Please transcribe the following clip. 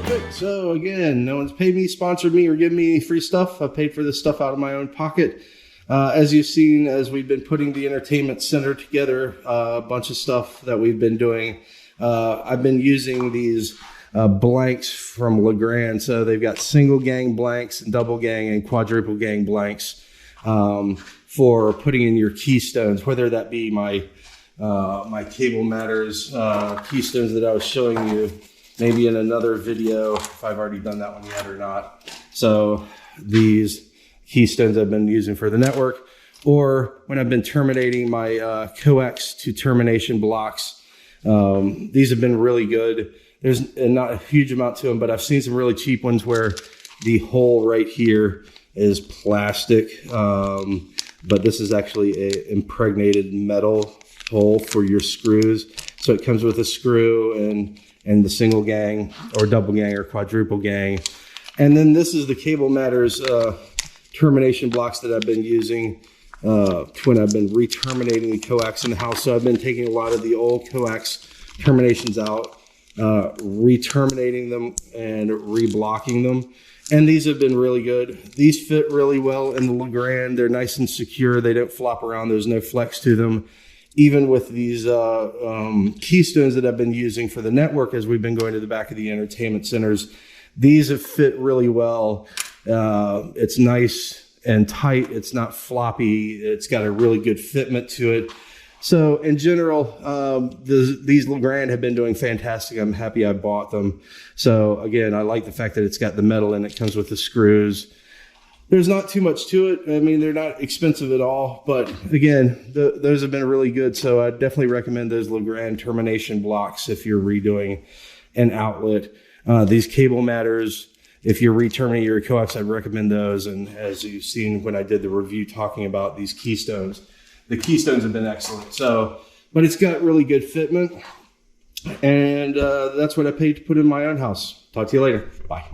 Okay, so again, no one's paid me, sponsored me, or given me any free stuff. I paid for this stuff out of my own pocket. As you've seen, as we've been putting the entertainment center together, a bunch of stuff that we've been doing. I've been using these blanks from Legrand. So they've got single gang blanks, double gang, and quadruple gang blanks for putting in your keystones, whether that be my Cable Matters keystones that I was showing you maybe in another video, if I've already done that one yet or not. So these keystones I've been using for the network, or when I've been terminating my coax to termination blocks. These have been really good. There's not a huge amount to them, but I've seen some really cheap ones where the hole right here is plastic, but this is actually a impregnated metal hole for your screws. So it comes with a screw and the single gang or double gang or quadruple gang. And then this is the Cable Matters termination blocks that I've been using when I've been re-terminating the coax in the house. So I've been taking a lot of the old coax terminations out, re-terminating them and re-blocking them. And these have been really good. These fit really well in the Legrand. They're nice and secure. They don't flop around. There's no flex to them. Even with these keystones that I've been using for the network as we've been going to the back of the entertainment centers, these have fit really well. It's nice and tight. It's not floppy. It's got a really good fitment to it. So in general, these Legrand have been doing fantastic. I'm happy I bought them. So again, I like the fact that it's got the metal and it comes with the screws. There's not too much to it. I mean, they're not expensive at all, but again, those have been really good. So I definitely recommend those Legrand termination blocks if you're redoing an outlet. These Cable Matters, if you're re-terminating your coax, I'd recommend those. And as you've seen when I did the review talking about these keystones, the keystones have been excellent. So, but it's got really good fitment. And that's what I paid to put in my own house. Talk to you later. Bye.